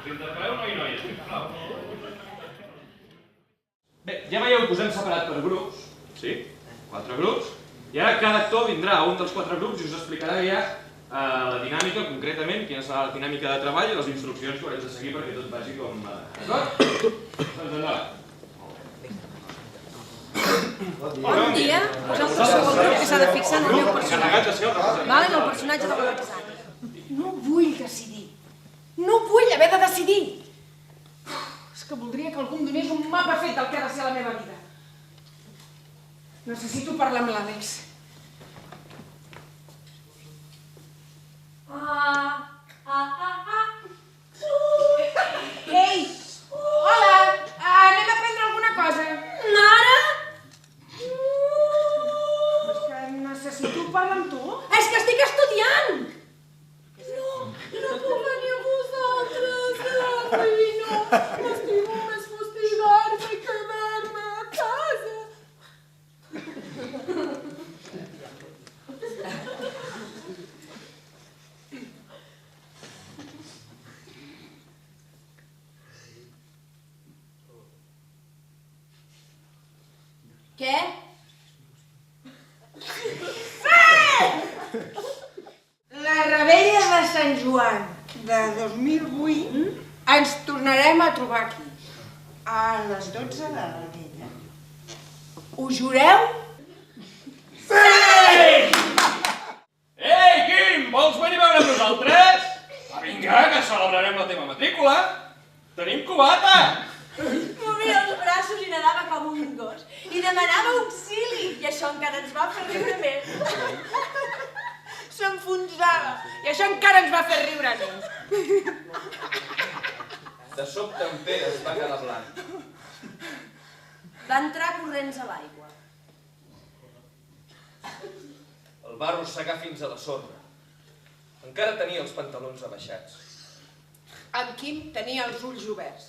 Si interpel·leu noi i noies, sisplau. Bé, ja veieu que us hem separat per grups, sí? 4 grups. I ara cada actor vindrà a un dels 4 grups i us explicarà ja la dinàmica, concretament, quina serà la dinàmica de treball i les instruccions que haurem de seguir perquè tot vagi com... D'acord? Doncs endavant. Bon dia. Vosaltres sou el grup que s'ha de fixar en el meu personatge. Vale, en el personatge de la Roxana. No vull decidir. No vull haver de decidir. És que voldria que algú em donés un mapa fet del que ha de ser la meva vida. Necessito parlar amb l'Àlex. Ei! Hola! Anem a prendre alguna cosa. Mare? És que necessito parlar amb tu. És que estic estudiant! No puc venir amb vosaltres, avi, no. M'estimo més fustigar-me i quedar-me a casa. Què? La rebella de Sant Joan de 2008 ens tornarem a trobar aquí, a les 12 de la nit. Ho jureu? Sí! Ei, Quim, vols venir a veure amb nosaltres? Va, vinga, que celebrarem la teva matrícula. Tenim cubata! Movia els braços i nedava com un gos. I demanava auxili. I això encara ens va fer riure més. S'enfonsava. I això encara ens va fer riure més. De sobte en Pere es va quedar blanc. Va entrar corrents a l'aigua. El va arrossegar fins a la sorra. Encara tenia els pantalons abaixats. En Quim tenia els ulls oberts.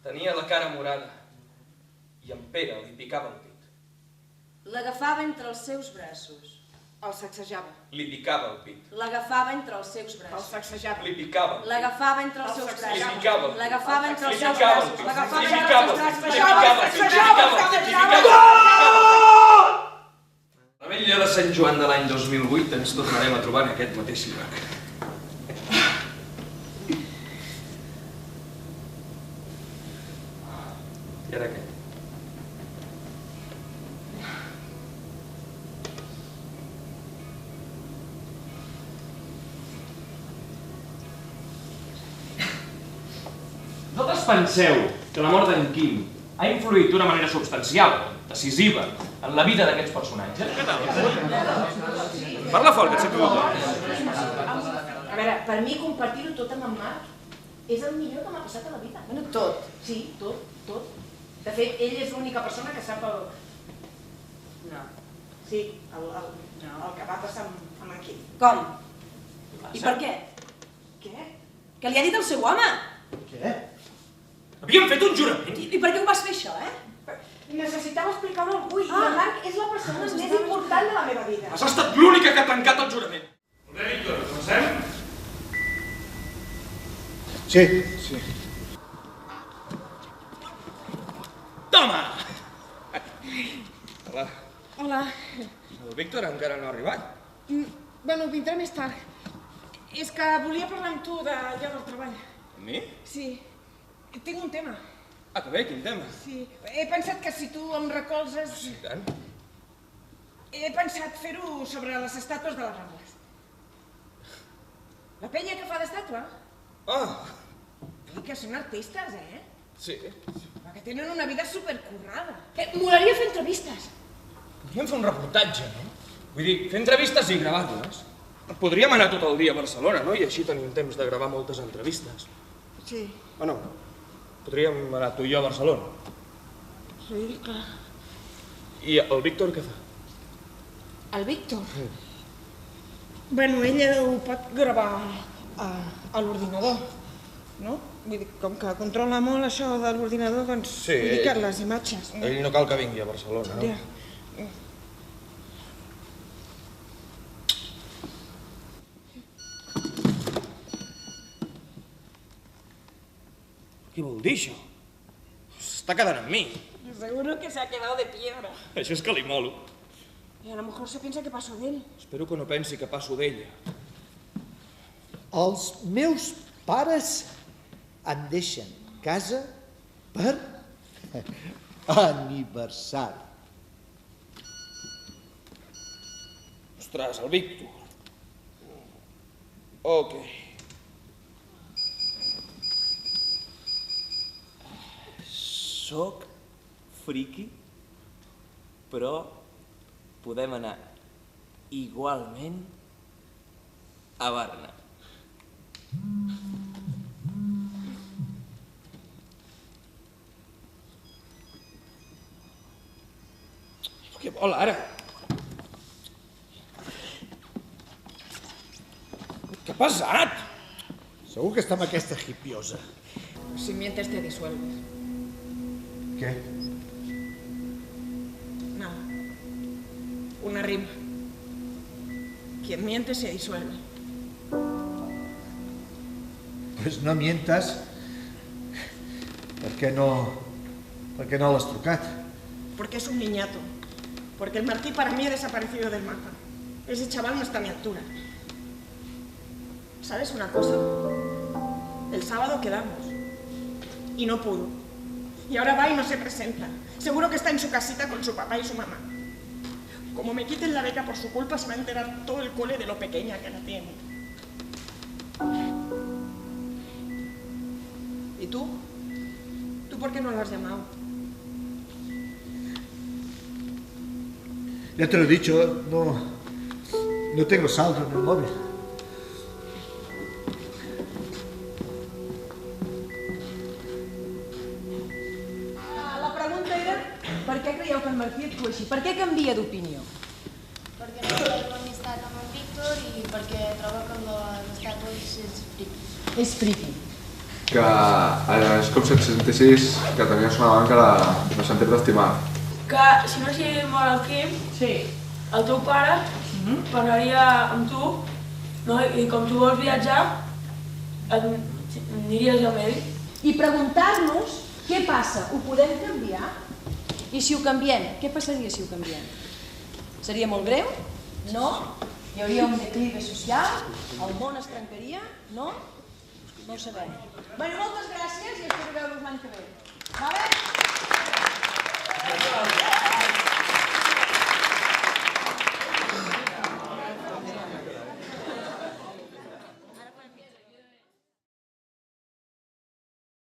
Tenia la cara morada. I en Pere li picava el pit. L'agafava entre els seus braços. El sacsejava. Li picava el pit. L'agafava entre els seus El braços. sacsejava. Li picava el pit. L'agafava entre els seus Li braços. picava el pit. L'agafava entre els Li seus picava el braços. pit. L'agafava Li entre picava els el seus pit. braços. Li picava el pit. Li picava el pit. Li picava el pit. La vetlla de Sant Joan de l'any 2008 ens tornarem a trobar en aquest mateix lloc. I ara què? Vosaltres penseu que la mort d'en Quim ha influït d'una manera substancial, decisiva, en la vida d'aquests personatges? Què tal? Parla fort, que et sento molt. A veure, per mi compartir-ho tot amb en Marc és el millor que m'ha passat a la vida. Bueno, tot. Sí, tot. De fet, ell és l'única persona que sap el... No. Sí, el que va passar amb en Quim. Com? I per què? Què? Què li ha dit el seu home? Què? Havíem fet un jurament. I per què ho vas fer això, Necessitava explicar-ho a algú i en Marc és la persona més important de la meva vida. Has estat l'única que ha tancat el jurament. Bé, Víctor, comencem? Sí. Toma! Hola. Hola. El Víctor encara no ha arribat. Bueno, vindré més tard. És que volia parlar amb tu d'allò del treball. Amb mi? Sí. Tinc un tema. Ah, que bé, quin tema? Sí. He pensat que si tu em recolzes... Sí, tant. He pensat fer-ho sobre les estàtues de les Rambles. La penya que fa d'estàtua? Ah, Que són artistes, sí. Que tenen una vida supercurrada. Molaria fer entrevistes. Podríem fer un reportatge, no? Vull dir, fer entrevistes i gravar-les. Podríem anar tot el dia a Barcelona, no? I així tenim temps de gravar moltes entrevistes. Sí. O no? Podríem anar tu i jo a Barcelona. Sí, clar. I el Víctor què fa? El Víctor? Bueno, ella ho pot gravar a l'ordinador, no? Vull dir, com que controla molt això de l'ordinador, doncs Sí, vull dir que les imatges... Ell no cal que vingui a Barcelona, no? Ja. Què vol dir, això? S'està quedant amb mi. Seguro que se ha quedado de piedra. Això és que li molo. Y a lo mejor se piensa que paso de él. Espero que no pensi que passo d'ella. Els meus pares em deixen casa per aniversari. Ostres, el Víctor. Ok. Soc friqui, però podem anar igualment a Barna. Què vol ara? Què ha passat? Segur que està amb aquesta hipiosa. Si mientes te disuelves. Què? Nada. Una rima. Quien miente se disuelve. Pues no mientas. Per què no l'has trucat? Porque es un niñato. Porque el Martí para mí ha desaparecido del mapa. Ese chaval no está a mi altura. ¿Sabes una cosa? El sábado quedamos. Y no pudo. Y ahora va y no se presenta. Seguro que está en su casita con su papá y su mamá. Como me quiten la beca por su culpa, se va a enterar todo el cole de lo pequeña que la tiene. ¿Y tú? ¿Tú por qué no lo has llamado? Ya te lo he dicho, no tengo saldo en el móvil. La pregunta era per què creieu que en Martí actua així? Per què canvia d'opinió? Perquè no té l'amistat amb en Víctor i perquè troba que les estàtues és friqui. És friqui. Que és com si et sentissis que tenies una manca de sentir-te estimat. Que si no s'hi mor el Quim, Sí. el teu pare parlaria amb tu, no? I com tu vols viatjar, aniries amb ell. I preguntar-nos què passa, ho podem canviar? I si ho canviem, què passaria si ho canviem? Seria molt greu? No? Hi hauria un declive social? El món es trencaria? No? No ho sabem. Bueno, moltes gràcies i espero veure-us l'any que ve. Va bé?